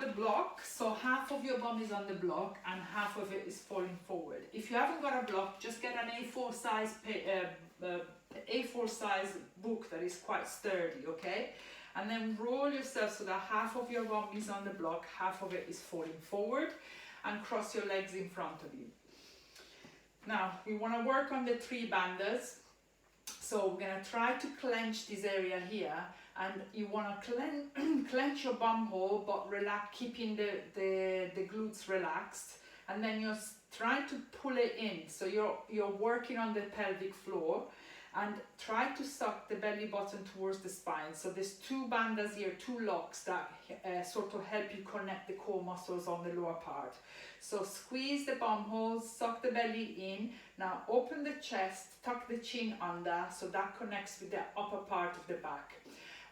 on the block, so half of your bum is on the block and half of it is falling forward. If you haven't got a block, just get an A4 size book that is quite sturdy, okay? And then roll yourself so that half of your bum is on the block, half of it is falling forward, and cross your legs in front of you. Now, we want to work on the 3 bandhas. So we're going to try to clench this area here, and you want to clench your bum hole, but relax, keeping the glutes relaxed, and then you're trying to pull it in. So you're working on the pelvic floor, and try to suck the belly button towards the spine. So there's 2 bandhas here, 2 locks that sort of help you connect the core muscles on the lower part. So squeeze the bum hole, suck the belly in. Now open the chest, tuck the chin under, so that connects with the upper part of the back.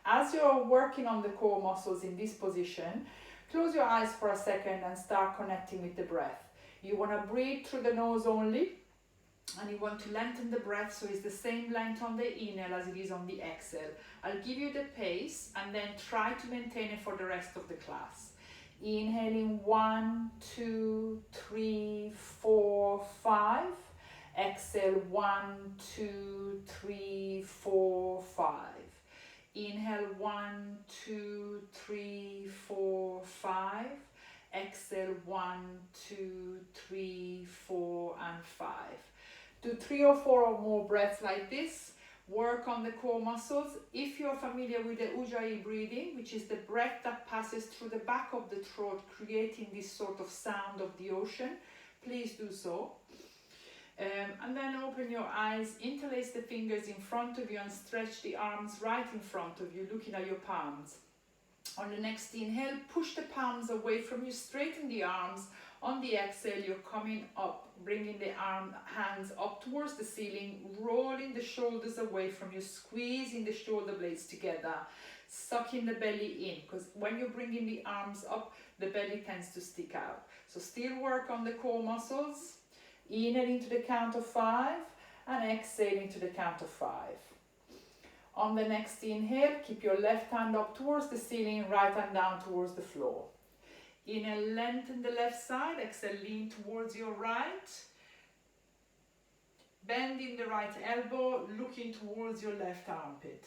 As you're working on the core muscles in this position, close your eyes for a second and start connecting with the breath. You want to breathe through the nose only, and you want to lengthen the breath so it's the same length on the inhale as it is on the exhale. I'll give you the pace and then try to maintain it for the rest of the class. Inhaling 1, 2, 3, 4, 5. Exhale 1, 2, 3, 4, 5. Inhale 1, 2, 3, 4, 5. Exhale 1, 2, 3, 4, and 5. Do 3 or 4 or more breaths like this. Work on the core muscles. If you're familiar with the Ujjayi breathing, which is the breath that passes through the back of the throat, creating this sort of sound of the ocean, please do so. And then open your eyes, interlace the fingers in front of you and stretch the arms right in front of you, looking at your palms. On the next inhale, push the palms away from you, straighten the arms. On the exhale, you're coming up, bringing the hands up towards the ceiling, rolling the shoulders away from you, squeezing the shoulder blades together, sucking the belly in, because when you're bringing the arms up, the belly tends to stick out. So still work on the core muscles. Inhaling to the count of 5 and exhaling to the count of 5. On the next inhale, keep your left hand up towards the ceiling, right hand down towards the floor. Inhale, lengthen the left side. Exhale, lean towards your right. Bending the right elbow, looking towards your left armpit.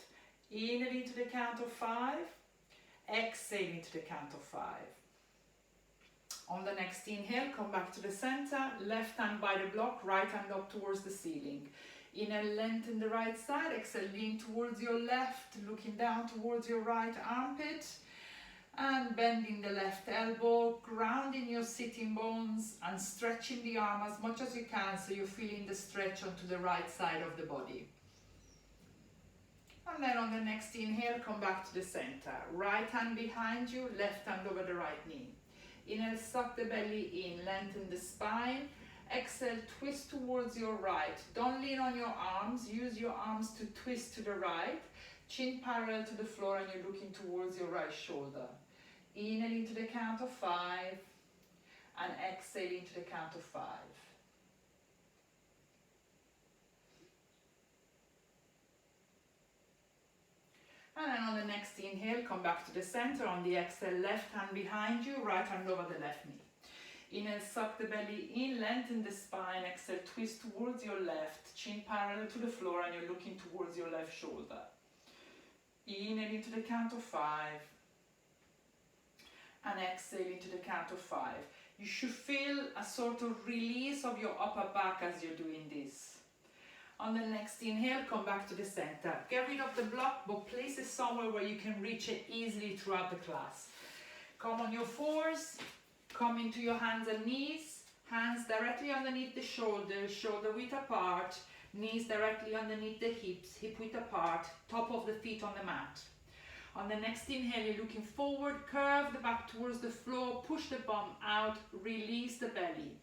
Inhaling to the count of 5. Exhaling to the count of 5. On the next inhale, come back to the center. Left hand by the block, right hand up towards the ceiling. Inhale, lengthen the right side. Exhale, lean towards your left, looking down towards your right armpit. And bending the left elbow, grounding your sitting bones and stretching the arm as much as you can so you're feeling the stretch onto the right side of the body. And then on the next inhale, come back to the center. Right hand behind you, left hand over the right knee. Inhale, suck the belly in, lengthen the spine. Exhale, twist towards your right. Don't lean on your arms, use your arms to twist to the right. Chin parallel to the floor and you're looking towards your right shoulder. Inhaling to the count of 5 and exhaling to the count of 5. And then on the next inhale, come back to the center. On the exhale, left hand behind you, right hand over the left knee. Inhale, suck the belly in, lengthen the spine. Exhale, twist towards your left, chin parallel to the floor and you're looking towards your left shoulder. Inhaling to the count of 5 and exhaling to the count of 5. You should feel a sort of release of your upper back as you're doing this. On the next inhale, come back to the center. Get rid of the block, but place it somewhere where you can reach it easily throughout the class. Come on your fours, come into your hands and knees. Hands directly underneath the shoulders, shoulder width apart. Knees directly underneath the hips, hip width apart. Top of the feet on the mat. On the next inhale, you're looking forward, curve the back towards the floor, push the bum out, release the belly.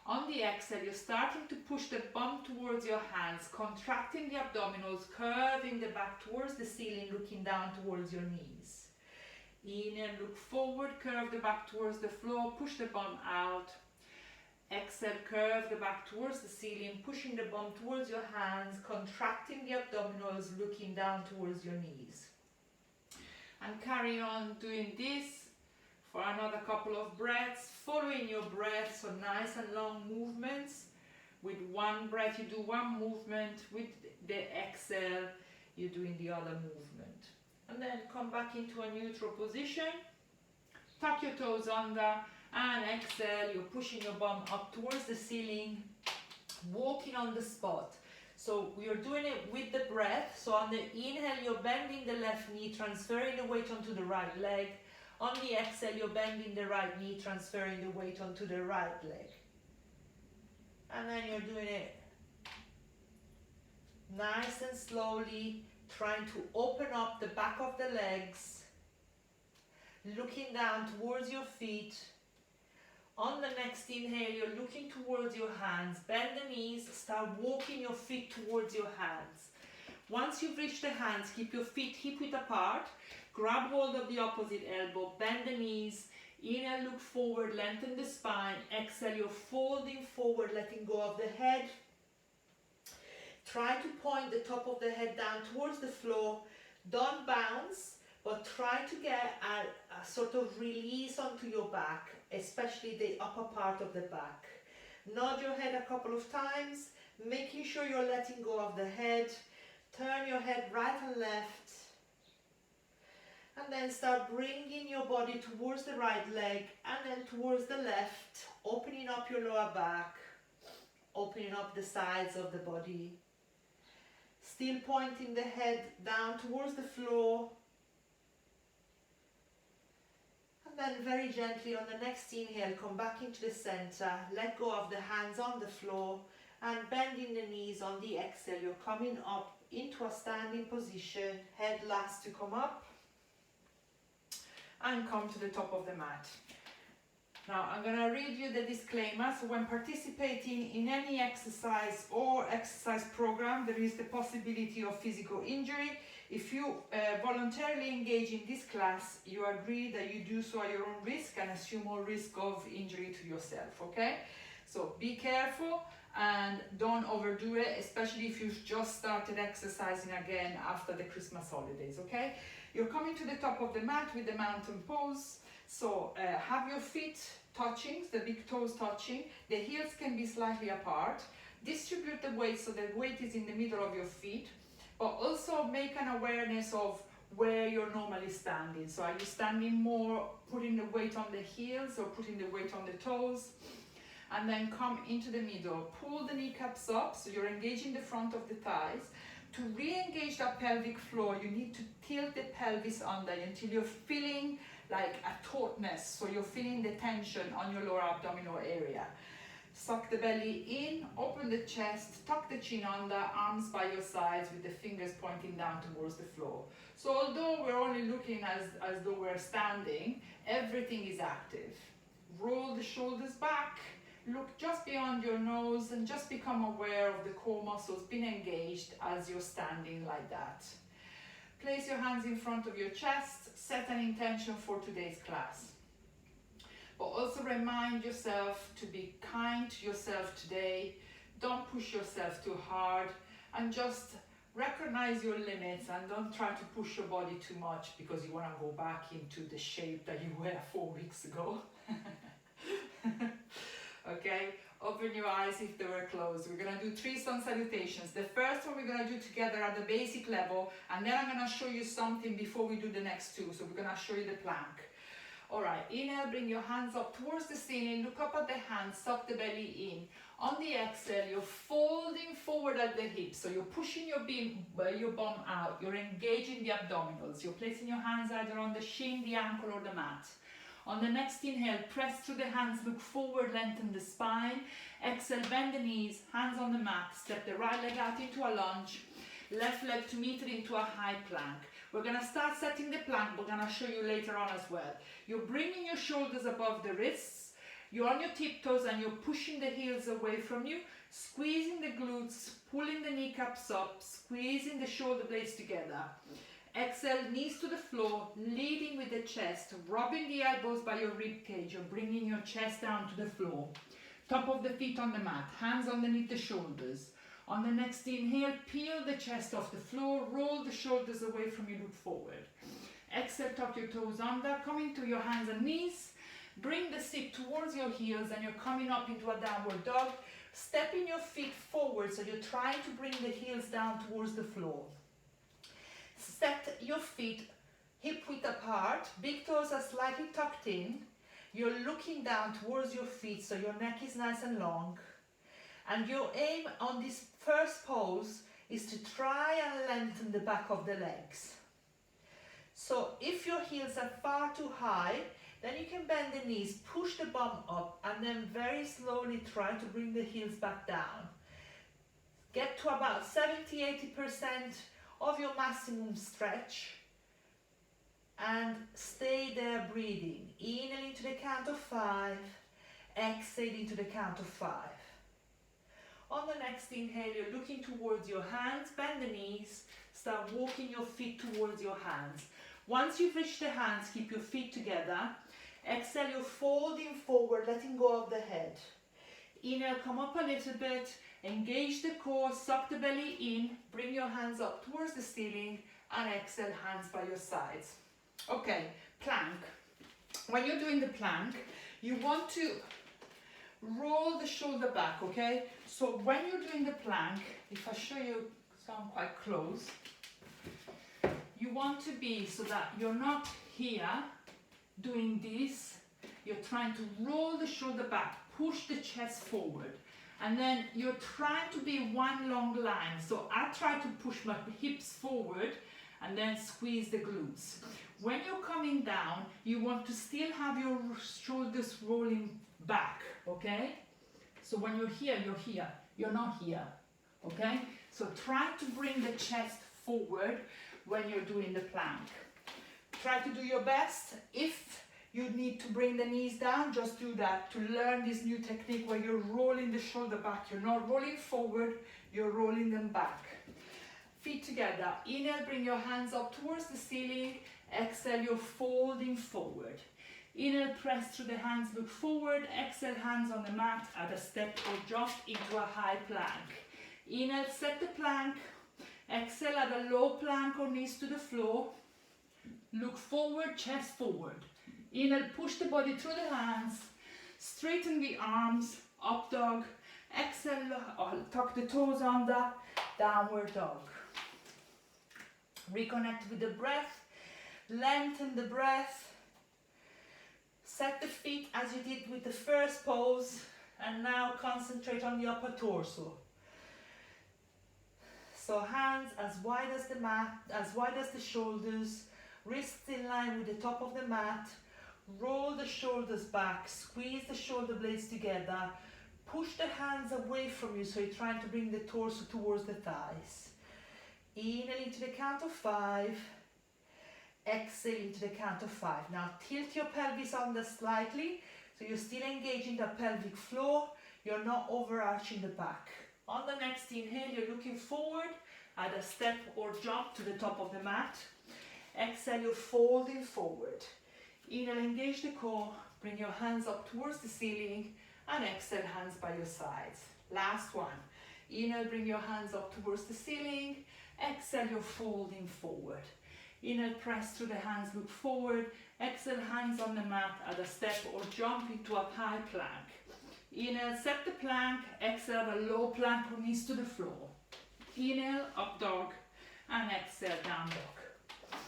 On the exhale, you're starting to push the bum towards your hands, contracting the abdominals, curving the back towards the ceiling, looking down towards your knees. Inhale, look forward, curve the back towards the floor, push the bum out. Exhale, curve the back towards the ceiling, pushing the bum towards your hands, contracting the abdominals, looking down towards your knees. And carry on doing this for another couple of breaths, following your breath, so nice and long movements. With one breath you do one movement, with the exhale you're doing the other movement. And then come back into a neutral position, tuck your toes under, and exhale, you're pushing your bum up towards the ceiling, walking on the spot. So we are doing it with the breath. So on the inhale, you're bending the left knee, transferring the weight onto the right leg. On the exhale, you're bending the right knee, transferring the weight onto the right leg. And then you're doing it nice and slowly, trying to open up the back of the legs, looking down towards your feet. On the next inhale, you're looking towards your hands. Bend the knees, start walking your feet towards your hands. Once you've reached the hands, keep your feet hip-width apart. Grab hold of the opposite elbow, bend the knees. Inhale, look forward, lengthen the spine. Exhale, you're folding forward, letting go of the head. Try to point the top of the head down towards the floor. Don't bounce, but try to get a sort of release onto your back, especially the upper part of the back. Nod your head a couple of times, making sure you're letting go of the head. Turn your head right and left. And then start bringing your body towards the right leg and then towards the left, opening up your lower back, opening up the sides of the body. Still pointing the head down towards the floor. And then very gently on the next inhale, come back into the center, let go of the hands on the floor and bending the knees on the exhale. You're coming up into a standing position, head last to come up and come to the top of the mat. Now I'm going to read you the disclaimer. So when participating in any exercise or exercise program, there is the possibility of physical injury. If you voluntarily engage in this class, you agree that you do so at your own risk and assume all risk of injury to yourself, okay? So be careful and don't overdo it, especially if you've just started exercising again after the Christmas holidays, okay? You're coming to the top of the mat with the mountain pose. So have your feet touching, the big toes touching. The heels can be slightly apart. Distribute the weight so the weight is in the middle of your feet, but also make an awareness of where you're normally standing. So are you standing more, putting the weight on the heels or putting the weight on the toes? And then come into the middle. Pull the kneecaps up, so you're engaging the front of the thighs. To re-engage that pelvic floor, you need to tilt the pelvis under until you're feeling like a tautness, so you're feeling the tension on your lower abdominal area. Suck the belly in, open the chest, tuck the chin under, arms by your sides with the fingers pointing down towards the floor. So although we're only looking as though we're standing, everything is active. Roll the shoulders back, look just beyond your nose and just become aware of the core muscles being engaged as you're standing like that. Place your hands in front of your chest, set an intention for today's class. But also remind yourself to be kind to yourself today. Don't push yourself too hard and just recognize your limits and don't try to push your body too much because you want to go back into the shape that you were 4 weeks ago. Okay, open your eyes if they were closed. We're going to do 3 sun salutations. The first one we're going to do together at the basic level, and then I'm going to show you something before we do the next 2. So we're going to show you the plank. Alright, inhale, bring your hands up towards the ceiling, look up at the hands, suck the belly in. On the exhale, you're folding forward at the hips, so you're pushing your bum out, you're engaging the abdominals, you're placing your hands either on the shin, the ankle or the mat. On the next inhale, press through the hands, look forward, lengthen the spine. Exhale, bend the knees, hands on the mat, step the right leg out into a lunge, left leg to meet it into a high plank. We're going to start setting the plank, we're going to show you later on as well. You're bringing your shoulders above the wrists, you're on your tiptoes and you're pushing the heels away from you, squeezing the glutes, pulling the kneecaps up, squeezing the shoulder blades together. Exhale, knees to the floor, leading with the chest, rubbing the elbows by your rib cage, you're bringing your chest down to the floor. Top of the feet on the mat, hands underneath the shoulders. On the next inhale, peel the chest off the floor, roll the shoulders away from you, look forward. Exhale, tuck your toes under, coming to your hands and knees. Bring the seat towards your heels and you're coming up into a downward dog. Stepping your feet forward, so you're trying to bring the heels down towards the floor. Set your feet hip width apart, big toes are slightly tucked in. You're looking down towards your feet, so your neck is nice and long. And your aim on this first pose is to try and lengthen the back of the legs. So if your heels are far too high, then you can bend the knees, push the bum up, and then very slowly try to bring the heels back down. Get to about 70-80% of your maximum stretch. And stay there breathing. Inhale into the count of 5. Exhale into the count of 5. On the next inhale, you're looking towards your hands. Bend the knees. Start walking your feet towards your hands. Once you've reached the hands, keep your feet together. Exhale, you're folding forward, letting go of the head. Inhale, come up a little bit. Engage the core, suck the belly in. Bring your hands up towards the ceiling. And exhale, hands by your sides. Okay, plank. When you're doing the plank, you want to roll the shoulder back, okay? So when you're doing the plank, if I show you, so I'm quite close, you want to be so that you're not here doing this, you're trying to roll the shoulder back, push the chest forward, and then you're trying to be one long line. So I try to push my hips forward and then squeeze the glutes. When you're coming down, you want to still have your shoulders rolling back, okay? So when you're here, you're not here, okay? So try to bring the chest forward when you're doing the plank. Try to do your best. If you need to bring the knees down, just do that to learn this new technique where you're rolling the shoulder back. You're not rolling forward, you're rolling them back. Feet together. Inhale, bring your hands up towards the ceiling. Exhale, you're folding forward. Inhale, press through the hands, look forward. Exhale, hands on the mat, add a step or jump into a high plank. Inhale, set the plank. Exhale, add a low plank or knees to the floor. Look forward, chest forward. Inhale, push the body through the hands. Straighten the arms, up dog. Exhale, tuck the toes under, downward dog. Reconnect with the breath. Lengthen the breath. Set the feet as you did with the first pose, and now concentrate on the upper torso. So hands as wide as the mat, as wide as the shoulders, wrists in line with the top of the mat. Roll the shoulders back, squeeze the shoulder blades together, push the hands away from you, so you're trying to bring the torso towards the thighs. Inhale into the count of 5. Exhale into the count of 5. Now tilt your pelvis under slightly, so you're still engaging the pelvic floor, you're not overarching the back. On the next inhale, you're looking forward, add a step or jump to the top of the mat. Exhale, you're folding forward. Inhale, engage the core, bring your hands up towards the ceiling, and exhale, hands by your sides. Last one. Inhale, bring your hands up towards the ceiling. Exhale, you're folding forward. Inhale, press through the hands, look forward. Exhale, hands on the mat, add a step or jump into a high plank. Inhale, set the plank. Exhale, a low plank or knees to the floor. Inhale, up dog, and exhale, down dog.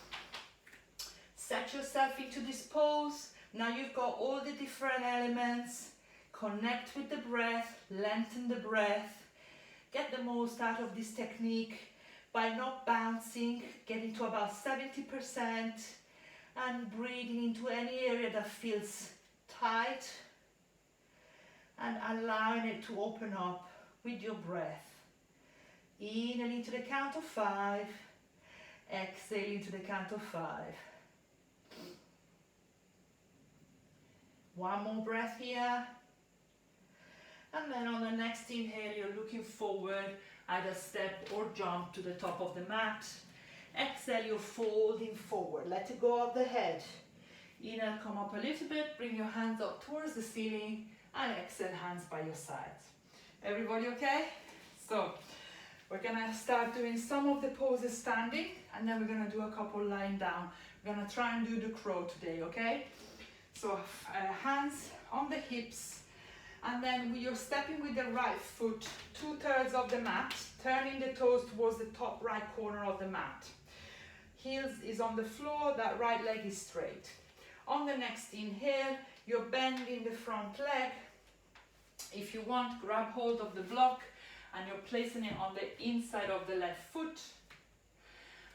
Set yourself into this pose. Now you've got all the different elements. Connect with the breath, lengthen the breath. Get the most out of this technique by not bouncing, getting to about 70% and breathing into any area that feels tight and allowing it to open up with your breath. Inhale into the count of 5, exhale into the count of 5. One more breath here. And then on the next inhale, you're looking forward, add a step or jump to the top of the mat. Exhale, you're folding forward. Let it go of the head. Inhale, come up a little bit, bring your hands up towards the ceiling, and exhale, hands by your sides. Everybody okay? So, we're gonna start doing some of the poses standing, and then we're gonna do a couple lying down. We're gonna try and do the crow today, okay? So hands on the hips, and then you're stepping with the right foot 2/3 of the mat, turning the toes towards the top right corner of the mat. Heels is on the floor, that right leg is straight. On the next inhale, you're bending the front leg. If you want, grab hold of the block and you're placing it on the inside of the left foot.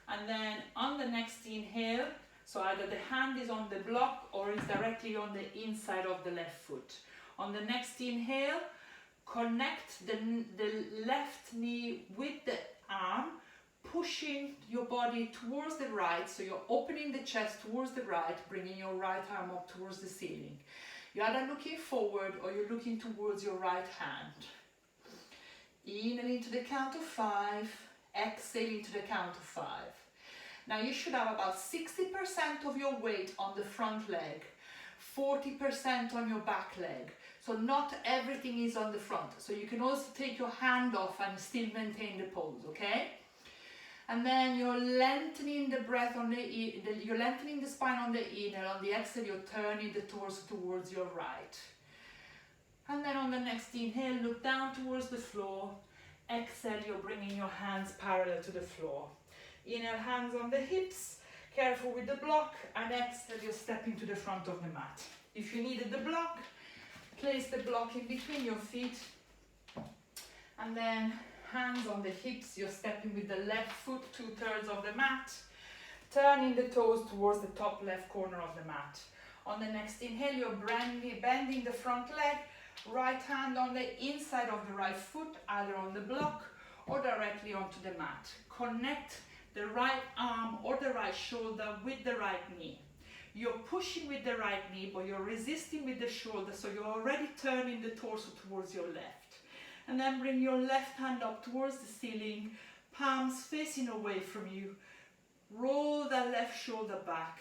And then on the next inhale, so either the hand is on the block or is directly on the inside of the left foot. On the next inhale, connect the left knee with the arm, pushing your body towards the right, so you're opening the chest towards the right, bringing your right arm up towards the ceiling. You're either looking forward or you're looking towards your right hand. Inhale into the count of 5, exhale into the count of 5. Now you should have about 60% of your weight on the front leg, 40% on your back leg. So not everything is on the front. So you can also take your hand off and still maintain the pose, okay? And then you're lengthening the breath on you're lengthening the spine on the inhale. On the exhale, you're turning the torso towards your right. And then on the next inhale, look down towards the floor. Exhale, you're bringing your hands parallel to the floor. Inhale, hands on the hips, careful with the block, and exhale, you're stepping to the front of the mat. If you needed the block, place the block in between your feet, and then hands on the hips, you're stepping with the left foot 2/3 of the mat, turning the toes towards the top left corner of the mat. On the next inhale, you're bending the front leg, right hand on the inside of the right foot, either on the block or directly onto the mat. Connect the right arm or the right shoulder with the right knee. You're pushing with the right knee, but you're resisting with the shoulder, so you're already turning the torso towards your left. And then bring your left hand up towards the ceiling, palms facing away from you. Roll the left shoulder back.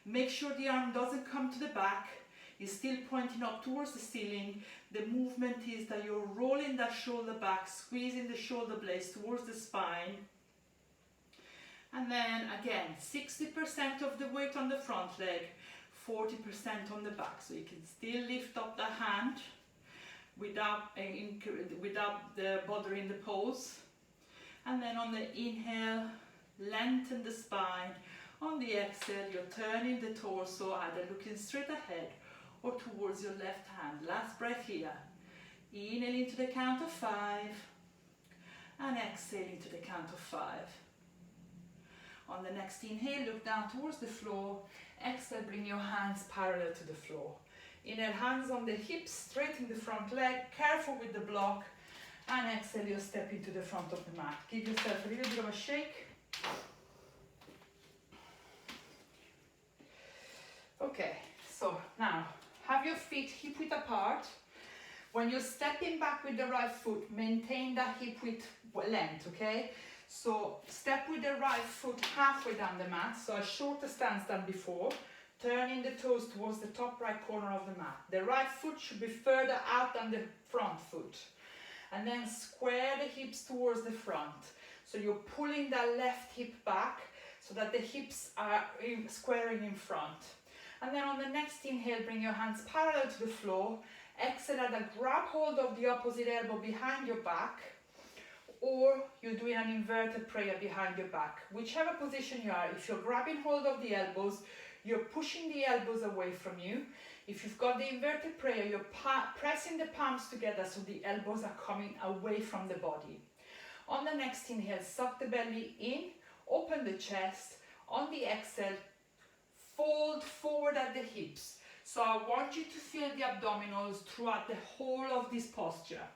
Make sure the arm doesn't come to the back. You're still pointing up towards the ceiling. The movement is that you're rolling that shoulder back, squeezing the shoulder blades towards the spine. And then again, 60% of the weight on the front leg, 40% on the back. So you can still lift up the hand without bothering the pose. And then on the inhale, lengthen the spine. On the exhale, you're turning the torso, either looking straight ahead or towards your left hand. Last breath here. Inhale into the count of 5 and exhale into the count of 5. On the next inhale, look down towards the floor. Exhale, bring your hands parallel to the floor. Inhale, hands on the hips, straighten the front leg, careful with the block. And exhale, you step into the front of the mat. Give yourself a little bit of a shake. Okay, so now have your feet hip width apart. When you're stepping back with the right foot, maintain that hip width length, okay? So step with the right foot halfway down the mat, so a shorter stance than before, turning the toes towards the top right corner of the mat. The right foot should be further out than the front foot. And then square the hips towards the front. So you're pulling that left hip back so that the hips are squaring in front. And then on the next inhale, bring your hands parallel to the floor. Exhale, and grab hold of the opposite elbow behind your back, or you're doing an inverted prayer behind your back. Whichever position you are, if you're grabbing hold of the elbows, you're pushing the elbows away from you. If you've got the inverted prayer, you're pressing the palms together so the elbows are coming away from the body. On the next inhale, suck the belly in, open the chest. On the exhale, fold forward at the hips. So I want you to feel the abdominals throughout the whole of this posture.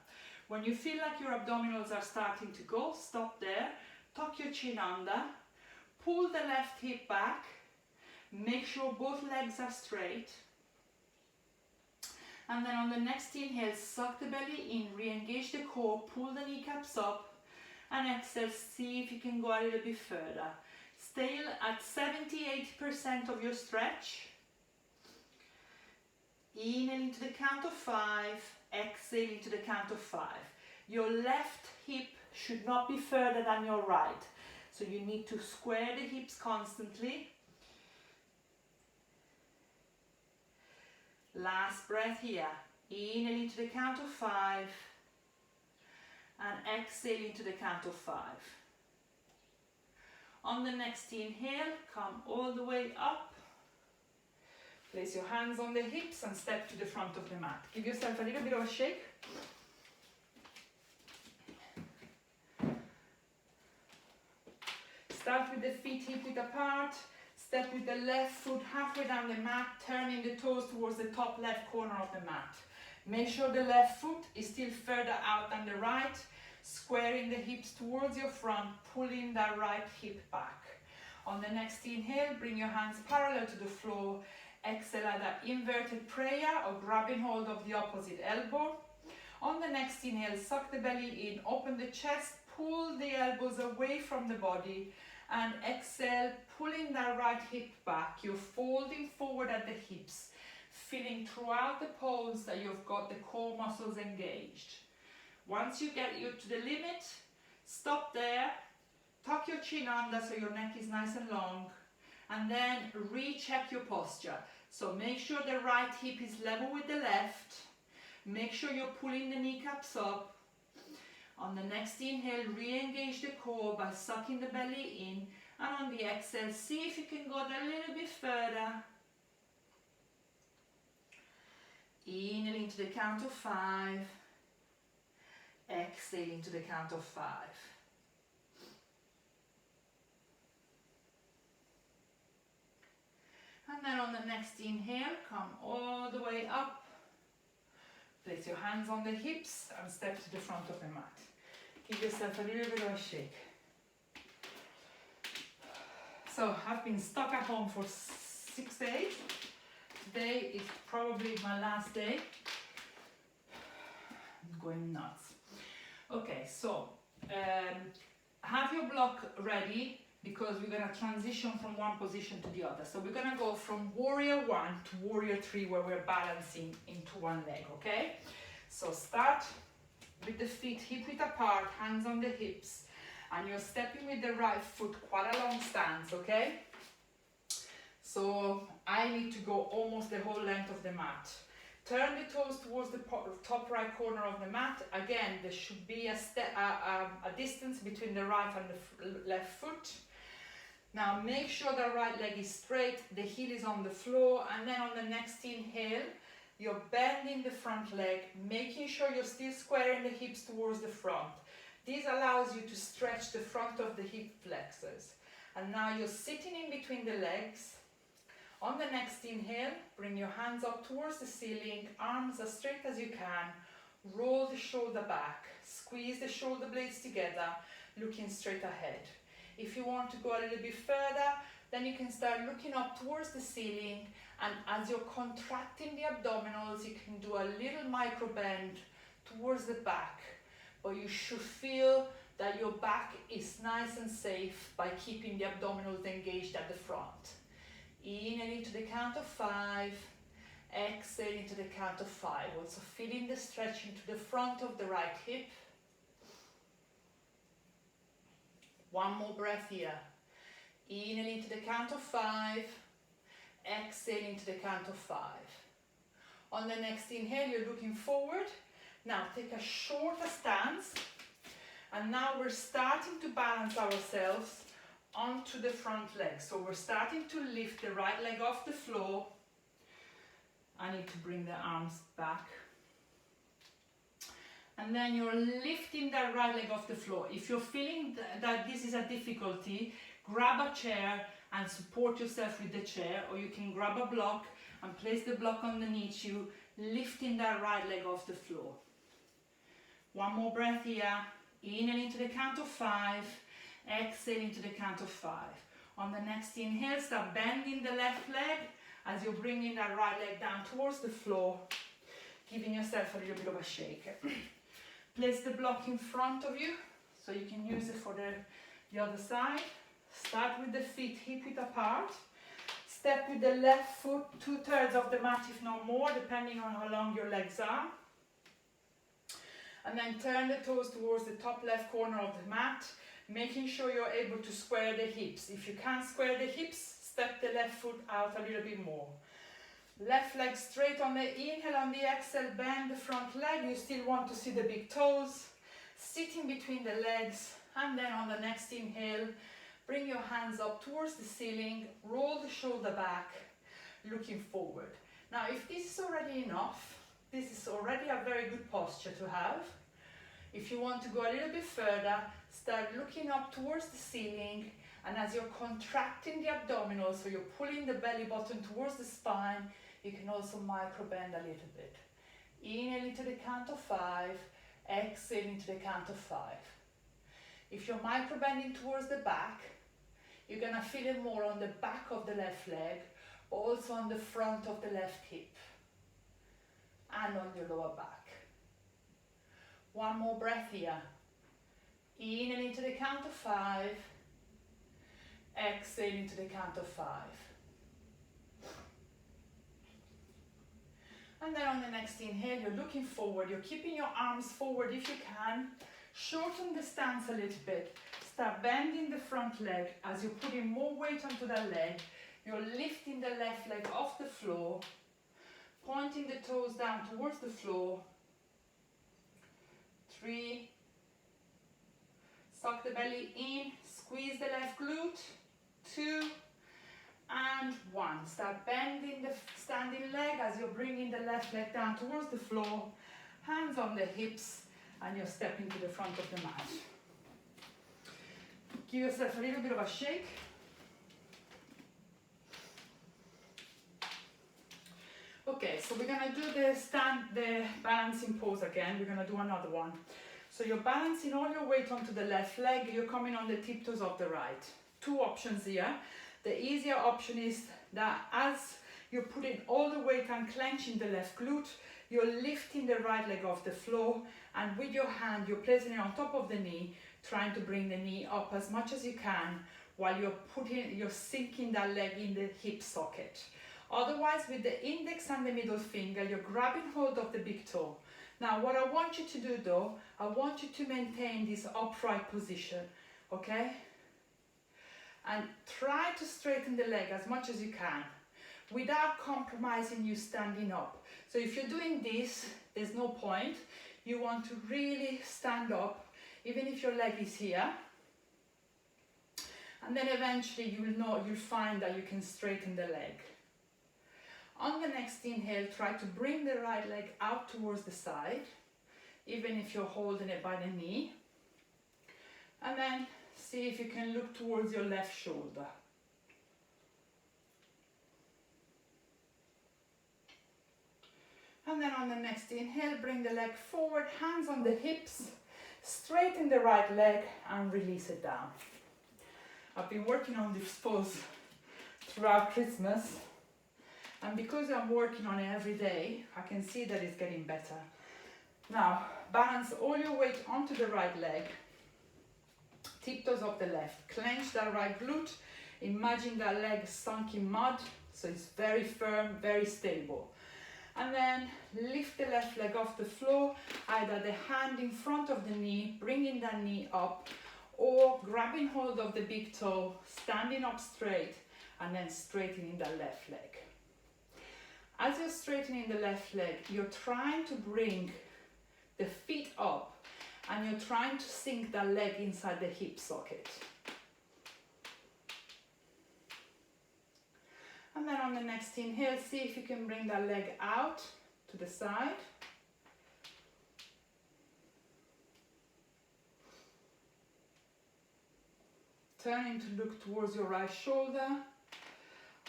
When you feel like your abdominals are starting to go, stop there, tuck your chin under, pull the left hip back, make sure both legs are straight. And then on the next inhale, suck the belly in, re-engage the core, pull the kneecaps up, and exhale, see if you can go a little bit further. Stay at 78% of your stretch. Inhale into the count of 5, exhale into the count of 5. Your left hip should not be further than your right. So you need to square the hips constantly. Last breath here. Inhaling to the count of 5 and exhaling to the count of 5. On the next inhale, come all the way up. Place your hands on the hips and step to the front of the mat. Give yourself a little bit of a shake. Start with the feet hip-width apart. Step with the left foot halfway down the mat, turning the toes towards the top left corner of the mat. Make sure the left foot is still further out than the right, squaring the hips towards your front, pulling that right hip back. On the next inhale, bring your hands parallel to the floor. Exhale at that inverted prayer or grabbing hold of the opposite elbow. On the next inhale, suck the belly in, open the chest, pull the elbows away from the body, and exhale, pulling that right hip back. You're folding forward at the hips, feeling throughout the pose that you've got the core muscles engaged. Once you get to the limit, stop there, tuck your chin under so your neck is nice and long, and then recheck your posture. So make sure the right hip is level with the left, make sure you're pulling the kneecaps up. On the next inhale, re-engage the core by sucking the belly in, and on the exhale, see if you can go a little bit further. Inhaling to the count of 5, exhaling to the count of 5. And then on the next inhale, come all the way up. Place your hands on the hips and step to the front of the mat. Give yourself a little bit of a shake. So I've been stuck at home for 6 days. Today is probably my last day. I'm going nuts. Okay, so have your block ready because we're going to transition from one position to the other. So we're going to go from warrior 1 to warrior 3 where we're balancing into one leg, okay? So start with the feet hip-width apart, hands on the hips, and you're stepping with the right foot quite a long stance, okay? So I need to go almost the whole length of the mat. Turn the toes towards the top right corner of the mat. Again, there should be a distance between the right and the left foot. Now make sure the right leg is straight, the heel is on the floor, and then on the next inhale, you're bending the front leg, making sure you're still squaring the hips towards the front. This allows you to stretch the front of the hip flexors. And now you're sitting in between the legs. On the next inhale, bring your hands up towards the ceiling, arms as straight as you can, roll the shoulder back, squeeze the shoulder blades together, looking straight ahead. If you want to go a little bit further, then you can start looking up towards the ceiling, and as you're contracting the abdominals, you can do a little micro bend towards the back, but you should feel that your back is nice and safe by keeping the abdominals engaged at the front. Inhaling to the count of 5, exhaling to the count of 5. Also feeling the stretching to the front of the right hip. One more breath here. Inhaling to the count of 5, exhaling to the count of 5. On the next inhale, you're looking forward. Now take a shorter stance, and now we're starting to balance ourselves onto the front leg. So we're starting to lift the right leg off the floor. I need to bring the arms back. And then you're lifting that right leg off the floor. If you're feeling that this is a difficulty, grab a chair and support yourself with the chair, or you can grab a block and place the block underneath you, lifting that right leg off the floor. One more breath here. Inhaling to the count of 5, exhaling to the count of 5. On the next inhale, start bending the left leg as you're bringing that right leg down towards the floor, giving yourself a little bit of a shake. Place the block in front of you so you can use it for the other side. Start with the feet hip-width apart. Step with the left foot 2/3 of the mat, if not more, depending on how long your legs are. And then turn the toes towards the top left corner of the mat, making sure you're able to square the hips. If you can't square the hips, step the left foot out a little bit more. Left leg straight on the inhale, on the exhale, bend the front leg. You still want to see the big toes. Sitting between the legs, and then on the next inhale, bring your hands up towards the ceiling, roll the shoulder back, looking forward. Now, if this is already enough, this is already a very good posture to have. If you want to go a little bit further, start looking up towards the ceiling, and as you're contracting the abdominals, so you're pulling the belly button towards the spine, you can also micro bend a little bit. Inhale into the count of 5, exhale into the count of 5. If you're micro bending towards the back, you're gonna feel it more on the back of the left leg, but also on the front of the left hip, and on your lower back. One more breath here. Inhale into the count of 5, exhale into the count of 5. And then on the next inhale, you're looking forward, you're keeping your arms forward if you can. Shorten the stance a little bit. Start bending the front leg as you're putting more weight onto that leg. You're lifting the left leg off the floor, pointing the toes down towards the floor. 3. Suck the belly in, squeeze the left glute. 2. And 1. Start bending the standing leg as you're bringing the left leg down towards the floor. Hands on the hips, and you're stepping to the front of the mat. Give yourself a little bit of a shake. Okay, so we're gonna do the balancing pose again. We're gonna do another one. So you're balancing all your weight onto the left leg. You're coming on the tiptoes of the right. 2 options here. The easier option is that as you're putting all the weight and clenching the left glute, you're lifting the right leg off the floor, and with your hand, you're placing it on top of the knee, trying to bring the knee up as much as you can while you're sinking that leg in the hip socket. Otherwise, with the index and the middle finger, you're grabbing hold of the big toe. Now, what I want you to do though, I want you to maintain this upright position, okay? And try to straighten the leg as much as you can without compromising you standing up. So if you're doing this, there's no point. You want to really stand up, even if your leg is here. And then eventually you'll find that you can straighten the leg. On the next inhale, try to bring the right leg out towards the side, even if you're holding it by the knee. And then see if you can look towards your left shoulder. And then on the next inhale, bring the leg forward, hands on the hips, straighten the right leg and release it down. I've been working on this pose throughout Christmas, and because I'm working on it every day, I can see that it's getting better. Now, balance all your weight onto the right leg, tiptoes of the left, clench that right glute, imagine that leg sunk in mud, so it's very firm, very stable. And then lift the left leg off the floor, either the hand in front of the knee, bringing that knee up, or grabbing hold of the big toe, standing up straight, and then straightening the left leg. As you're straightening the left leg, you're trying to bring the feet up, and you're trying to sink that leg inside the hip socket. And then on the next inhale, see if you can bring that leg out to the side. Turning to look towards your right shoulder.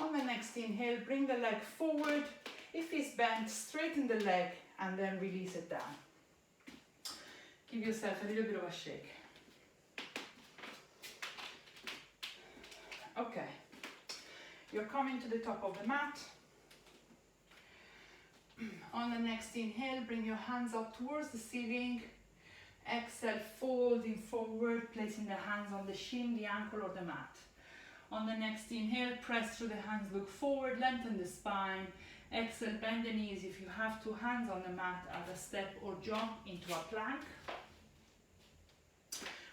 On the next inhale, bring the leg forward. If it's bent, straighten the leg and then release it down. Give yourself a little bit of a shake. Okay. You're coming to the top of the mat. On the next inhale, bring your hands up towards the ceiling. Exhale, folding forward, placing the hands on the shin, the ankle or the mat. On the next inhale, press through the hands, look forward, lengthen the spine. Exhale, bend the knees if you have to, hands on the mat as a step or jump into a plank.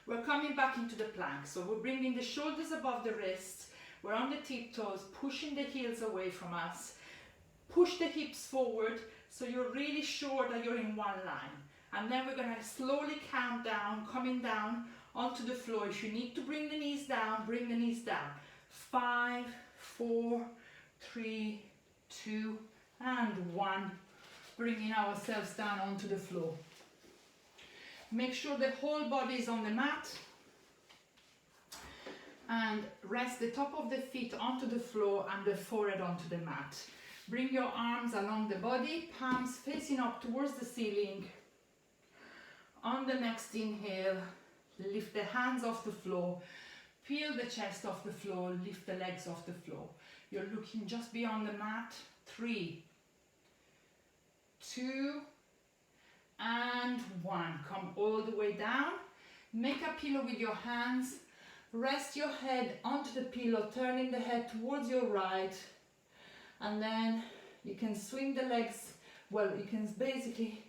We're coming back into the plank, so we're bringing the shoulders above the wrists. We're on the tiptoes, pushing the heels away from us, Push the hips forward so you're really sure that you're in one line. And then we're going to slowly count down, coming down onto the floor. If you need to bring the knees down, bring the knees down. 5, 4, 3, 2, and 1. Bringing ourselves down onto the floor. Make sure the whole body is on the mat. And rest the top of the feet onto the floor and the forehead onto the mat. Bring your arms along the body, palms facing up towards the ceiling. On the next inhale, lift the hands off the floor, peel the chest off the floor, lift the legs off the floor. You're looking just beyond the mat. 3, 2, and 1. Come all the way down. Make a pillow with your hands. Rest your head onto the pillow, turning the head towards your right. And then you can swing the legs. Well, you can basically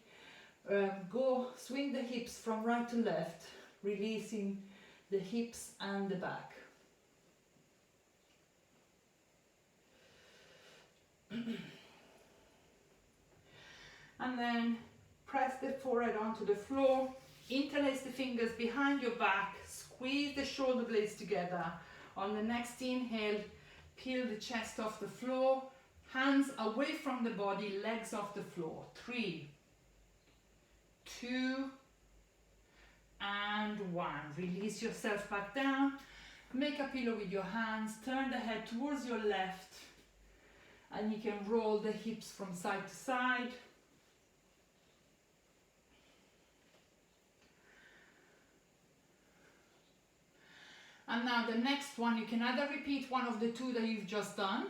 swing the hips from right to left, releasing the hips and the back. And then press the forehead onto the floor, interlace the fingers behind your back, squeeze the shoulder blades together. On the next inhale, peel the chest off the floor, hands away from the body, legs off the floor. 3, 2, and 1. Release yourself back down. Make a pillow with your hands, turn the head towards your left, and you can roll the hips from side to side. And now the next one, you can either repeat one of the two that you've just done,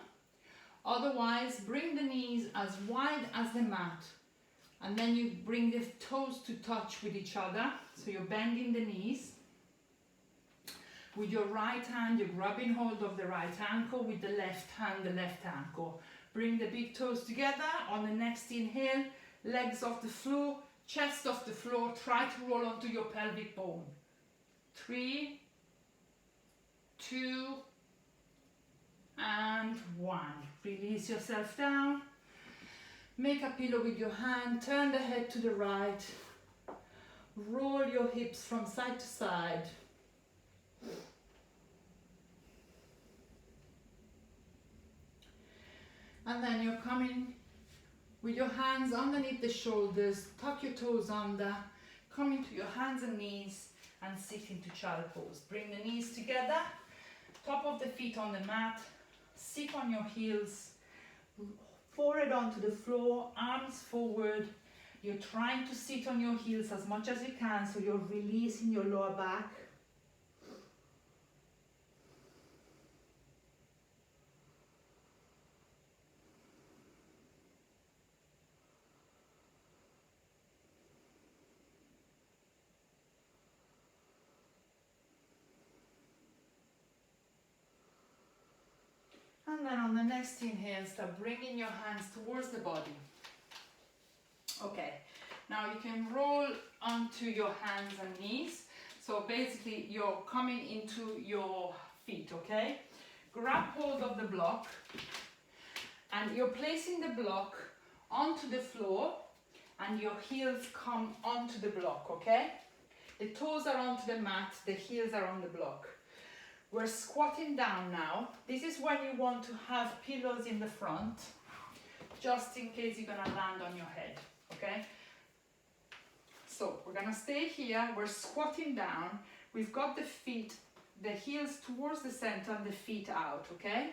otherwise bring the knees as wide as the mat, and then you bring the toes to touch with each other, so you're bending the knees. With your right hand, you're grabbing hold of the right ankle, with the left hand, the left ankle. Bring the big toes together. On the next inhale, legs off the floor, chest off the floor, try to roll onto your pelvic bone. 3, 2, and 1. Release yourself down. Make a pillow with your hand, turn the head to the right, roll your hips from side to side. And then you're coming with your hands underneath the shoulders, tuck your toes under, come into your hands and knees and sit into child pose. Bring the knees together, top of the feet on the mat, sit on your heels, forehead onto the floor, arms forward. You're trying to sit on your heels as much as you can, so you're releasing your lower back. And then on the next inhale, start bringing your hands towards the body. Okay, now you can roll onto your hands and knees. So basically you're coming into your feet, okay? Grab hold of the block and you're placing the block onto the floor and your heels come onto the block, okay? The toes are onto the mat, the heels are on the block. We're squatting down now. This is when you want to have pillows in the front, just in case you're gonna land on your head, okay? So we're gonna stay here, we're squatting down. We've got the feet, the heels towards the center and the feet out, okay?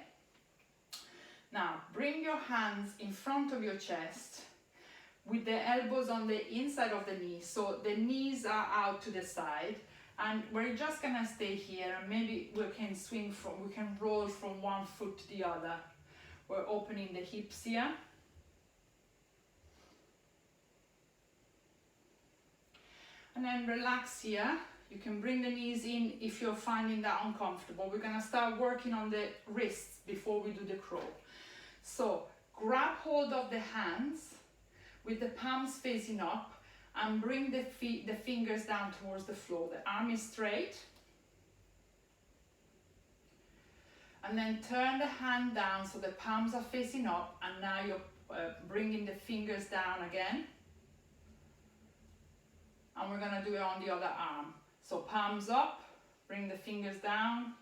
Now, bring your hands in front of your chest with the elbows on the inside of the knees. So the knees are out to the side. And we're just gonna stay here, and maybe we can roll from one foot to the other. We're opening the hips here. And then relax here. You can bring the knees in if you're finding that uncomfortable. We're gonna start working on the wrists before we do the crawl. So grab hold of the hands with the palms facing up, and bring the fingers down towards the floor. The arm is straight. And then turn the hand down so the palms are facing up, and now you're bringing the fingers down again. And we're gonna do it on the other arm. So palms up, bring the fingers down.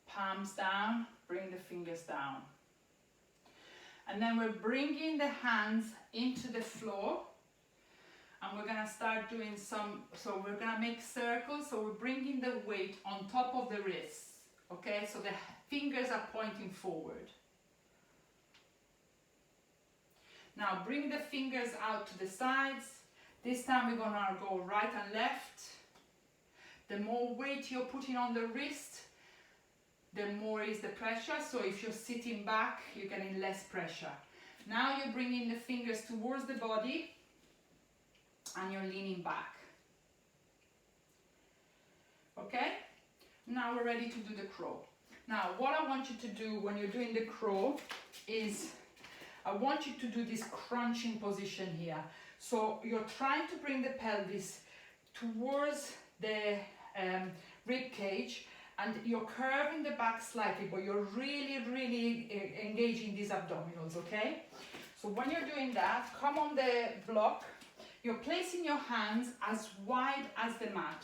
Palms down, bring the fingers down. And then we're bringing the hands into the floor. And we're gonna start doing so we're gonna make circles. So we're bringing the weight on top of the wrists. Okay, so the fingers are pointing forward. Now bring the fingers out to the sides. This time we're gonna go right and left. The more weight you're putting on the wrist, the more is the pressure. So if you're sitting back, you're getting less pressure. Now you're bringing the fingers towards the body and you're leaning back. Okay? Now we're ready to do the crow. Now what I want you to do when you're doing the crow is I want you to do this crunching position here. So you're trying to bring the pelvis towards the rib cage, and you're curving the back slightly, but you're really engaging these abdominals, okay? So when you're doing that, come on the block. You're placing your hands as wide as the mat.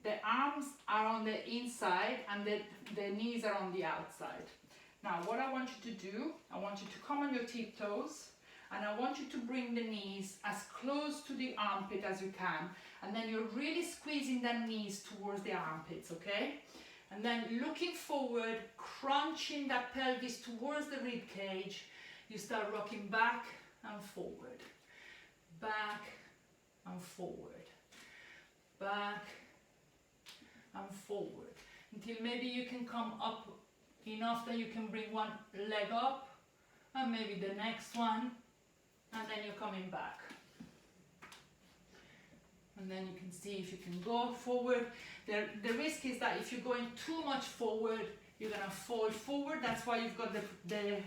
The arms are on the inside and the knees are on the outside. Now what I want you to do, I want you to come on your tiptoes, and I want you to bring the knees as close to the armpit as you can, and then you're really squeezing the knees towards the armpits, okay? And then looking forward, crunching that pelvis towards the rib cage, you start rocking back and forward, back and forward, back and forward, until maybe you can come up enough that you can bring one leg up, and maybe the next one, and then you're coming back. And then you can see if you can go forward. The risk is that if you're going too much forward, you're gonna fall forward. That's why you've got the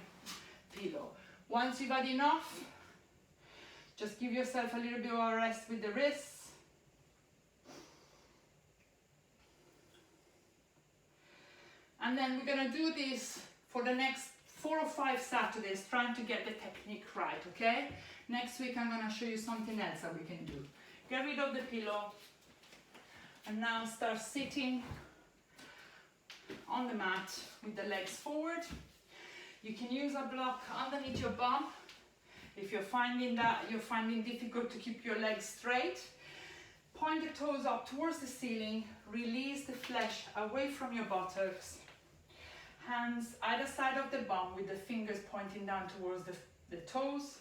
pillow. Once you've had enough, just give yourself a little bit of a rest with the wrists. And then we're gonna do this for the next 4 or 5 Saturdays, trying to get the technique right, okay? Next week I'm gonna show you something else that we can do. Get rid of the pillow, and now start sitting on the mat with the legs forward. You can use a block underneath your bum if you're finding difficult to keep your legs straight. Point the toes up towards the ceiling, release the flesh away from your buttocks. Hands either side of the bum with the fingers pointing down towards the toes.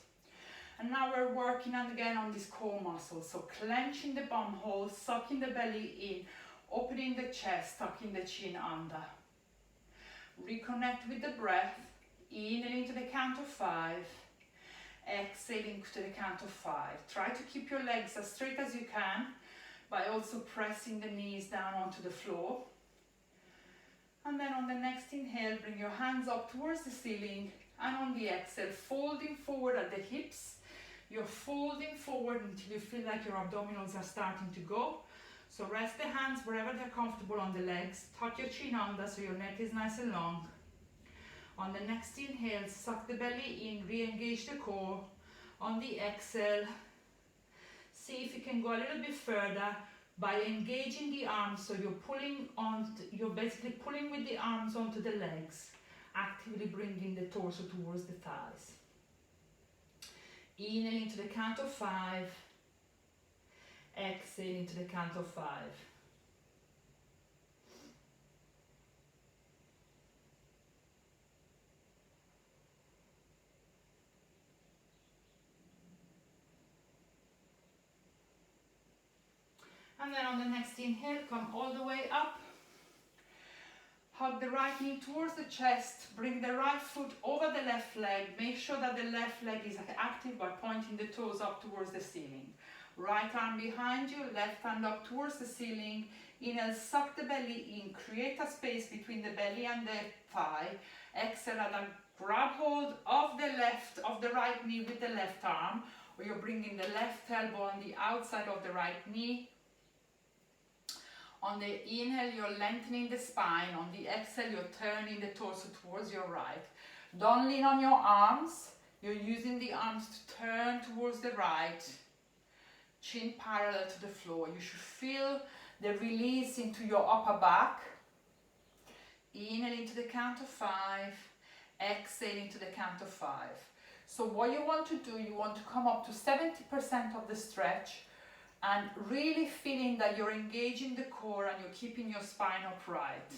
And now we're working again on this core muscle. So clenching the bum hole, sucking the belly in, opening the chest, tucking the chin under. Reconnect with the breath, inhaling to the count of 5, exhaling to the count of 5. Try to keep your legs as straight as you can by also pressing the knees down onto the floor. And then on the next inhale, bring your hands up towards the ceiling, and on the exhale, folding forward at the hips. You're folding forward until you feel like your abdominals are starting to go. So rest the hands wherever they're comfortable on the legs. Tuck your chin under so your neck is nice and long. On the next inhale, suck the belly in, re-engage the core. On the exhale, see if you can go a little bit further by engaging the arms. So you're basically pulling with the arms onto the legs, actively bringing the torso towards the thighs. Inhaling to the count of 5, exhaling to the count of 5. And then on the next inhale, come all the way up. Hug the right knee towards the chest, bring the right foot over the left leg. Make sure that the left leg is active by pointing the toes up towards the ceiling. Right arm behind you, left hand up towards the ceiling. Inhale, suck the belly in, create a space between the belly and the thigh. Exhale, and grab hold of the right knee with the left arm, or you're bringing the left elbow on the outside of the right knee. On the inhale, you're lengthening the spine. On the exhale, you're turning the torso towards your right. Don't lean on your arms. You're using the arms to turn towards the right. Chin parallel to the floor. You should feel the release into your upper back. Inhale into the count of 5. Exhale into the count of 5. So what you want to do, you want to come up to 70% of the stretch and really feeling that you're engaging the core and you're keeping your spine upright.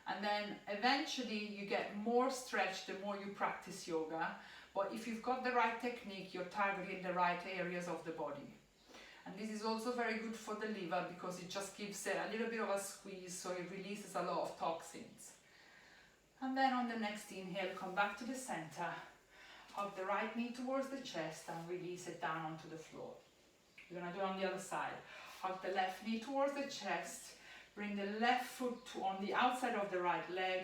And then eventually you get more stretch the more you practice yoga. But if you've got the right technique, you're targeting the right areas of the body. And this is also very good for the liver because it just gives a little bit of a squeeze, so it releases a lot of toxins. And then on the next inhale, come back to the center. Hug the right knee towards the chest and release it down onto the floor. We're going to do it on the other side. Hug the left knee towards the chest. Bring the left foot on the outside of the right leg.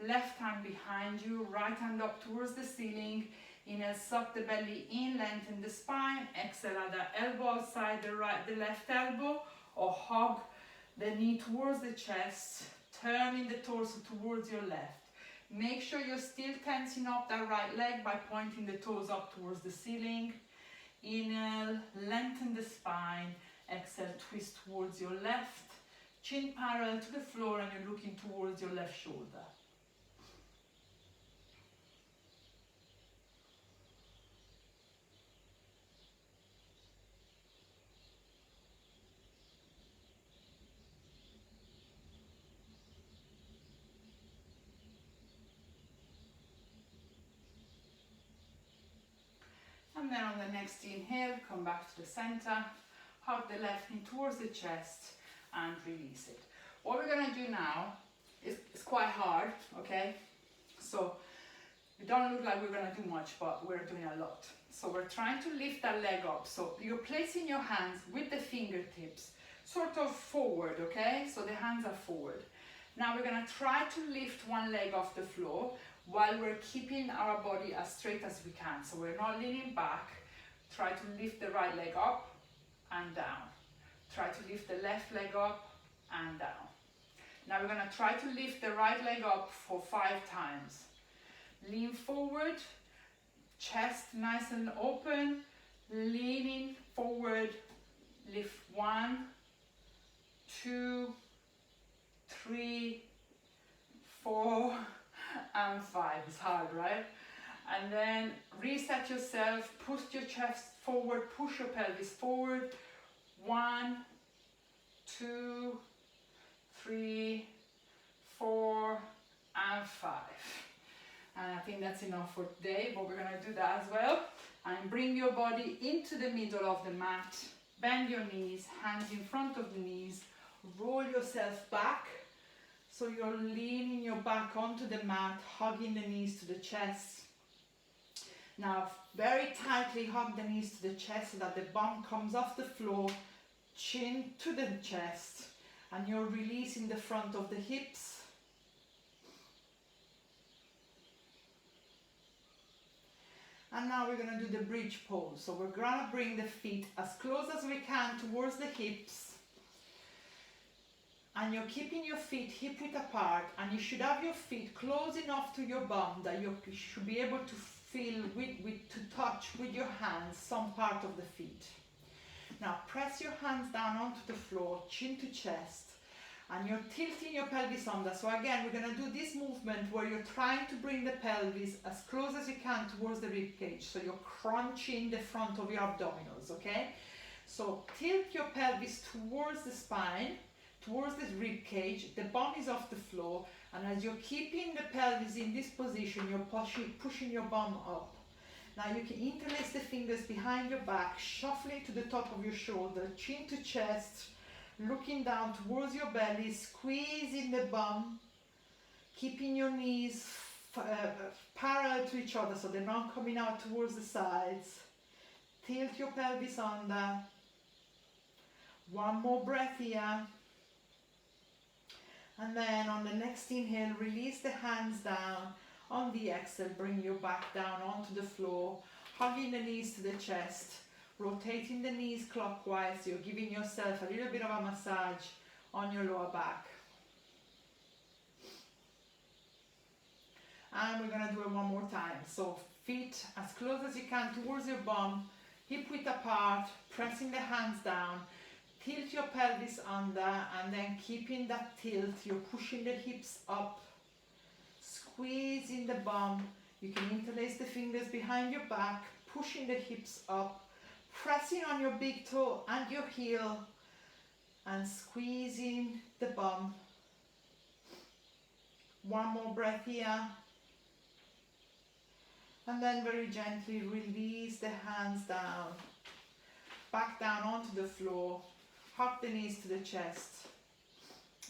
Left hand behind you, right hand up towards the ceiling. Inhale, suck the belly in, lengthen the spine. Exhale at the elbow outside the left elbow, or hug the knee towards the chest, turning the torso towards your left. Make sure you're still tensing up that right leg by pointing the toes up towards the ceiling. Inhale, lengthen the spine. Exhale, twist towards your left. Chin parallel to the floor and you're looking towards your left shoulder. And then on the next inhale, come back to the center, hug the left knee towards the chest and release it. What we're going to do now is quite hard, okay? So it don't look like we're going to do much, but we're doing a lot. So we're trying to lift that leg up. So you're placing your hands with the fingertips sort of forward, okay? So the hands are forward. Now we're going to try to lift one leg off the floor while we're keeping our body as straight as we can. So we're not leaning back. Try to lift the right leg up and down. Try to lift the left leg up and down. Now we're going to try to lift the right leg up for 5 times. Lean forward, chest nice and open, leaning forward, lift 1, 2, 3, 4, and 5. It's hard, right? And then reset yourself, push your chest forward, push your pelvis forward. 1, 2, 3, 4, and 5. And I think that's enough for today, but we're going to do that as well. And bring your body into the middle of the mat. Bend your knees, hands in front of the knees. Roll yourself back. So you're leaning your back onto the mat, hugging the knees to the chest. Now, very tightly hug the knees to the chest so that the bum comes off the floor, chin to the chest, and you're releasing the front of the hips. And now we're going to do the bridge pose. So we're going to bring the feet as close as we can towards the hips. And you're keeping your feet hip width apart, and you should have your feet close enough to your bum that you should be able to feel to touch with your hands some part of the feet. Now press your hands down onto the floor, chin to chest, and you're tilting your pelvis under. So again, we're going to do this movement where you're trying to bring the pelvis as close as you can towards the rib cage. So you're crunching the front of your abdominals, okay? So tilt your pelvis towards the spine, towards the rib cage. The bum is off the floor, and as you're keeping the pelvis in this position, you're pushing your bum up. Now you can interlace the fingers behind your back, shuffling to the top of your shoulder, chin to chest, looking down towards your belly, squeezing the bum, keeping your knees parallel to each other so they're not coming out towards the sides. Tilt your pelvis under. One more breath here. And then on the next inhale, release the hands down. On the exhale, bring your back down onto the floor, hugging the knees to the chest, rotating the knees clockwise. You're giving yourself a little bit of a massage on your lower back. And we're gonna do it one more time. So feet as close as you can towards your bum, hip width apart, pressing the hands down, tilt your pelvis under, and then keeping that tilt, you're pushing the hips up, squeezing the bum. You can interlace the fingers behind your back, pushing the hips up, pressing on your big toe and your heel, and squeezing the bum. One more breath here. And then very gently release the hands down, back down onto the floor, hug the knees to the chest,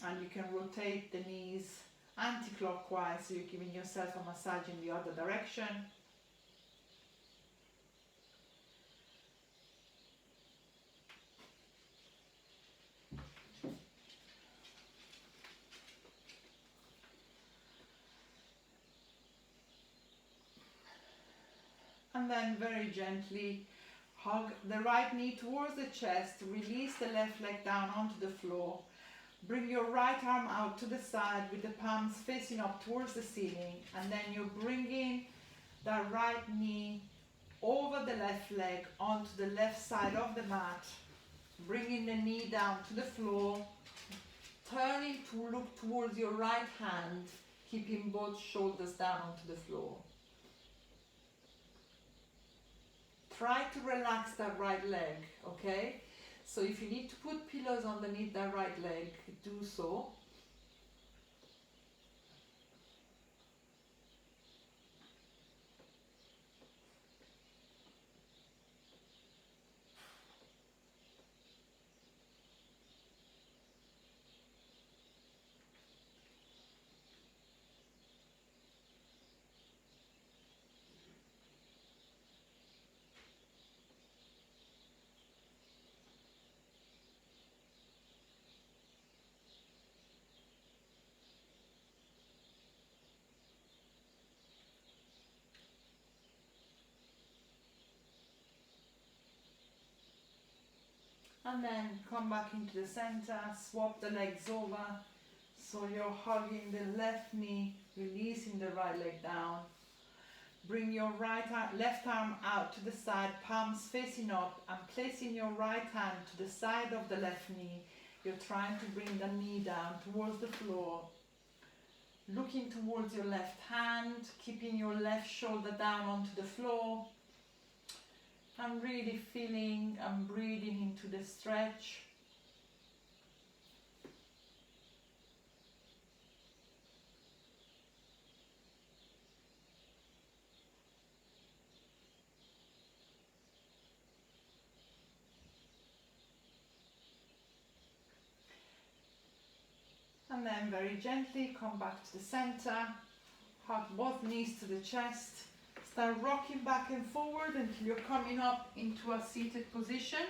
and you can rotate the knees anti-clockwise, so you're giving yourself a massage in the other direction. And then very gently hug the right knee towards the chest, release the left leg down onto the floor. Bring your right arm out to the side with the palms facing up towards the ceiling, and then you're bringing that right knee over the left leg onto the left side of the mat, bringing the knee down to the floor, turning to look towards your right hand, keeping both shoulders down onto the floor. Try to relax that right leg, okay? So if you need to put pillows underneath that right leg, do so. And then come back into the center, swap the legs over. So you're hugging the left knee, releasing the right leg down. Bring your left arm out to the side, palms facing up, and placing your right hand to the side of the left knee. You're trying to bring the knee down towards the floor. Looking towards your left hand, keeping your left shoulder down onto the floor. And really feeling and breathing into the stretch. And then very gently come back to the center, hug both knees to the chest, start rocking back and forward until you're coming up into a seated position.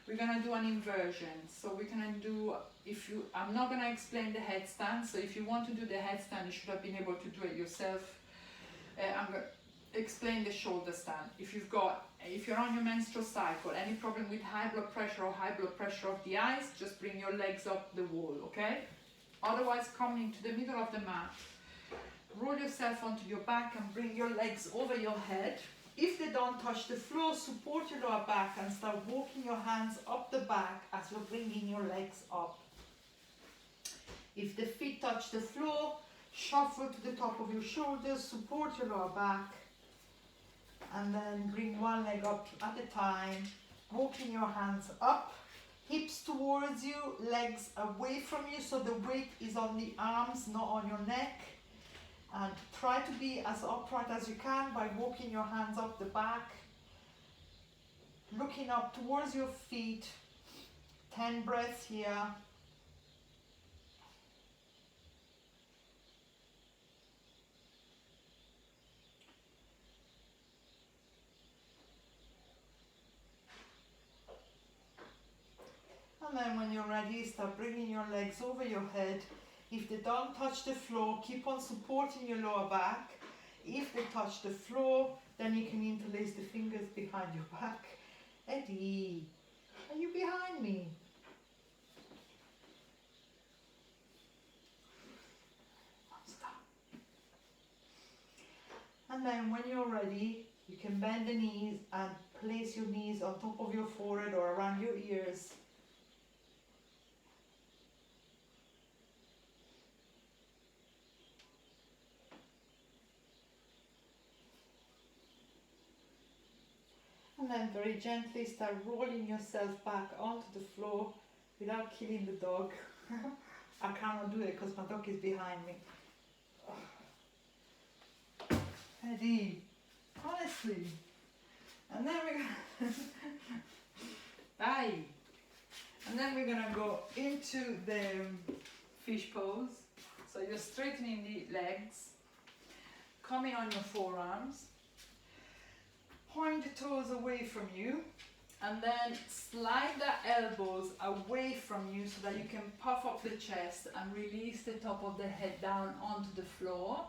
We're gonna do an inversion. So we're gonna do, I'm not gonna explain the headstand, so if you want to do the headstand, you should have been able to do it yourself. I'm gonna explain the shoulder stand. If you're on your menstrual cycle, any problem with high blood pressure or high blood pressure of the eyes, just bring your legs up the wall, okay? Otherwise, come into the middle of the mat. Roll yourself onto your back and bring your legs over your head. If they don't touch the floor, support your lower back and start walking your hands up the back as you're bringing your legs up. If the feet touch the floor, shuffle to the top of your shoulders, support your lower back, and then bring one leg up at a time, walking your hands up, hips towards you, legs away from you, so the weight is on the arms, not on your neck. And try to be as upright as you can by walking your hands up the back, looking up towards your feet. 10 breaths here. And then when you're ready, start bringing your legs over your head. If they don't touch the floor, keep on supporting your lower back. If they touch the floor, then you can interlace the fingers behind your back. Eddie, are you behind me? Stop. And then when you're ready, you can bend the knees and place your knees on top of your forehead or around your ears. And then very gently start rolling yourself back onto the floor without killing the dog. I cannot do it because my dog is behind me. Eddie, honestly. And then we're gonna bye. And then we're gonna go into the fish pose. So you're straightening the legs, coming on your forearms, point the toes away from you, and then slide the elbows away from you so that you can puff up the chest and release the top of the head down onto the floor.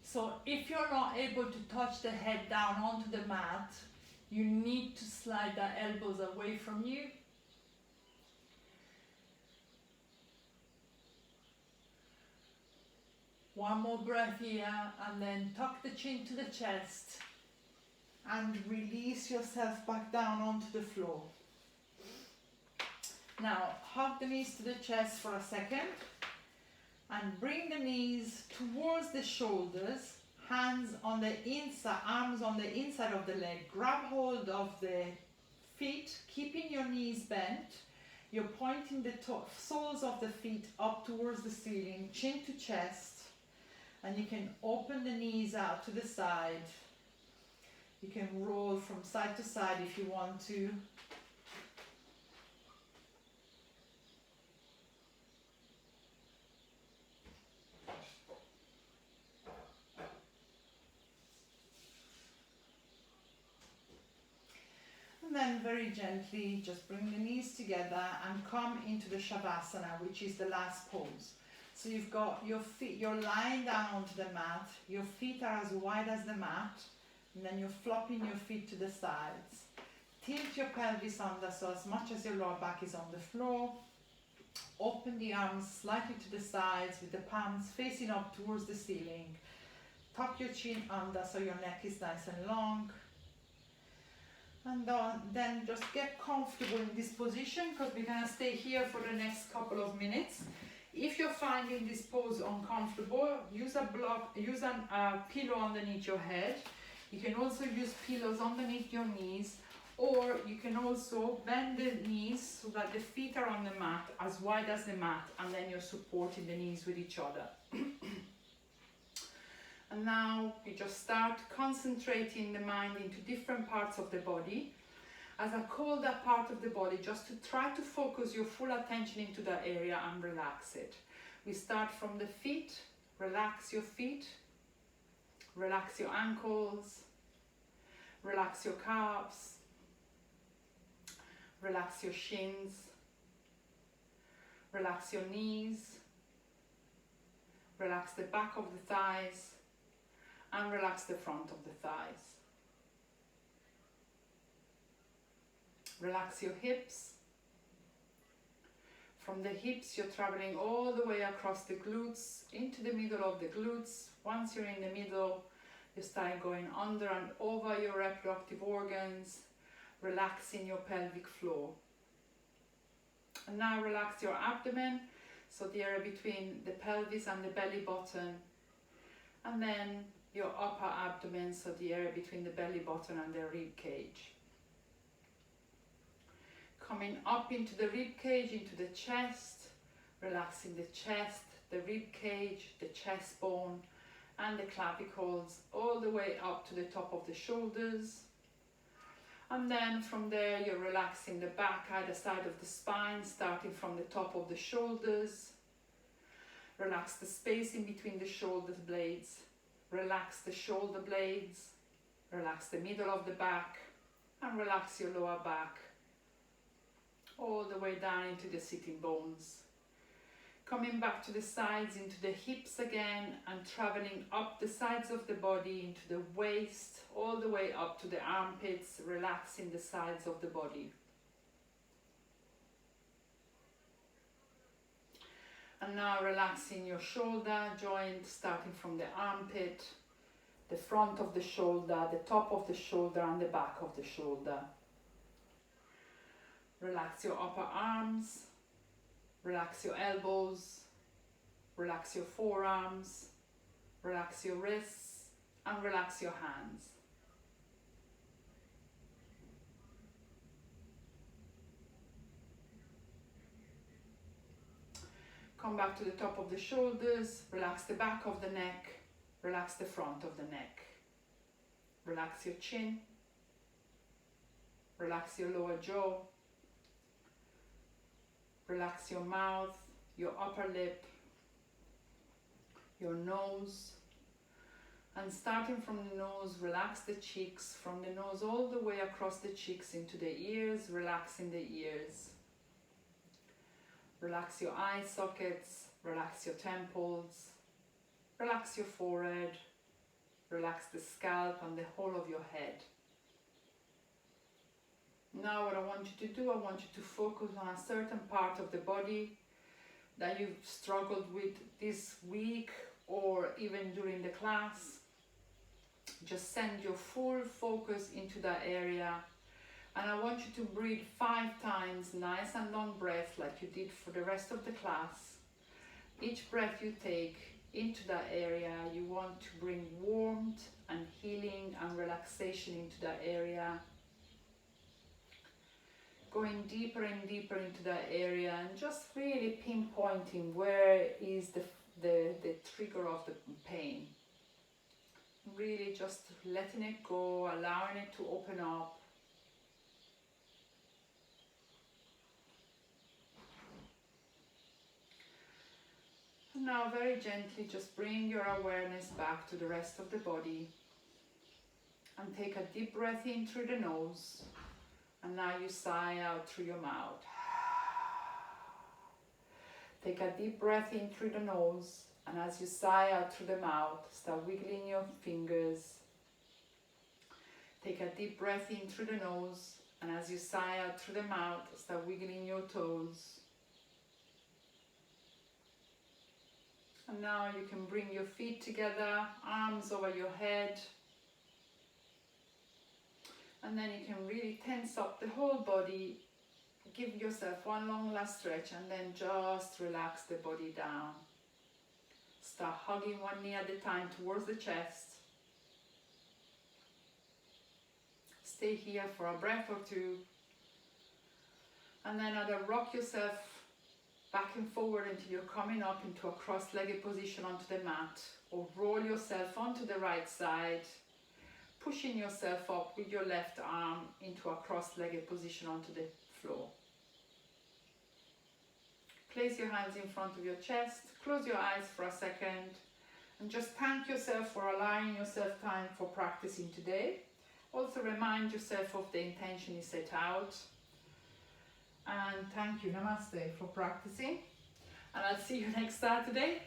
So if you're not able to touch the head down onto the mat, you need to slide the elbows away from you. One more breath here, and then tuck the chin to the chest and release yourself back down onto the floor. Now hug the knees to the chest for a second and bring the knees towards the shoulders, hands on the inside, arms on the inside of the leg. Grab hold of the feet, keeping your knees bent. You're pointing the soles of the feet up towards the ceiling, chin to chest, and you can open the knees out to the side. You can roll from side to side if you want to. And then very gently just bring the knees together and come into the Shavasana, which is the last pose. So you've got your feet, you're lying down onto the mat, your feet are as wide as the mat, and then you're flopping your feet to the sides. Tilt your pelvis under so as much as your lower back is on the floor. Open the arms slightly to the sides with the palms facing up towards the ceiling. Tuck your chin under so your neck is nice and long. And then just get comfortable in this position because we're going to stay here for the next couple of minutes. If you're finding this pose uncomfortable, use a pillow underneath your head. You can also use pillows underneath your knees, or you can also bend the knees so that the feet are on the mat as wide as the mat, and then you're supporting the knees with each other. And now you just start concentrating the mind into different parts of the body. As I call that part of the body, just to try to focus your full attention into that area and relax it. We start from the feet. Relax your feet. Relax your ankles. Relax your calves. Relax your shins. Relax your knees. Relax the back of the thighs. And relax the front of the thighs. Relax your hips. From the hips, you're traveling all the way across the glutes, into the middle of the glutes. Once you're in the middle, you start going under and over your reproductive organs, relaxing your pelvic floor. And now relax your abdomen, so the area between the pelvis and the belly button. And then your upper abdomen, so the area between the belly button and the rib cage. Coming up into the rib cage, into the chest, relaxing the chest, the rib cage, the chest bone, and the clavicles, all the way up to the top of the shoulders. And then from there, you're relaxing the back, either side of the spine, starting from the top of the shoulders. Relax the space in between the shoulder blades. Relax the shoulder blades. Relax the middle of the back, and relax your lower back, all the way down into the sitting bones. Coming back to the sides, into the hips again, and traveling up the sides of the body, into the waist, all the way up to the armpits, relaxing the sides of the body. And now relaxing your shoulder joint, starting from the armpit, the front of the shoulder, the top of the shoulder and the back of the shoulder. Relax your upper arms, relax your elbows, relax your forearms, relax your wrists and relax your hands. Come back to the top of the shoulders, relax the back of the neck, relax the front of the neck. Relax your chin, relax your lower jaw, relax your mouth, your upper lip, your nose, and starting from the nose, relax the cheeks, from the nose all the way across the cheeks into the ears, relaxing the ears. Relax your eye sockets, relax your temples, relax your forehead, relax the scalp and the whole of your head. Now what I want you to do, I want you to focus on a certain part of the body that you've struggled with this week or even during the class. Just send your full focus into that area. And I want you to breathe 5 times, nice and long breaths like you did for the rest of the class. Each breath you take into that area, you want to bring warmth and healing and relaxation into that area. Going deeper and deeper into that area and just really pinpointing where is the trigger of the pain. Really just letting it go, allowing it to open up. Now very gently just bring your awareness back to the rest of the body and take a deep breath in through the nose, and now you sigh out through your mouth. Take a deep breath in through the nose, and as you sigh out through the mouth, start wiggling your fingers. Take a deep breath in through the nose, and as you sigh out through the mouth, start wiggling your toes. And now you can bring your feet together, arms over your head. And then you can really tense up the whole body. Give yourself one long last stretch and then just relax the body down. Start hugging one knee at a time towards the chest. Stay here for a breath or two. And then either rock yourself back and forward until you're coming up into a cross-legged position onto the mat, or roll yourself onto the right side, pushing yourself up with your left arm into a cross-legged position onto the floor. Place your hands in front of your chest, close your eyes for a second, and just thank yourself for allowing yourself time for practicing today. Also remind yourself of the intention you set out. And thank you, namaste, for practicing. And I'll see you next Saturday.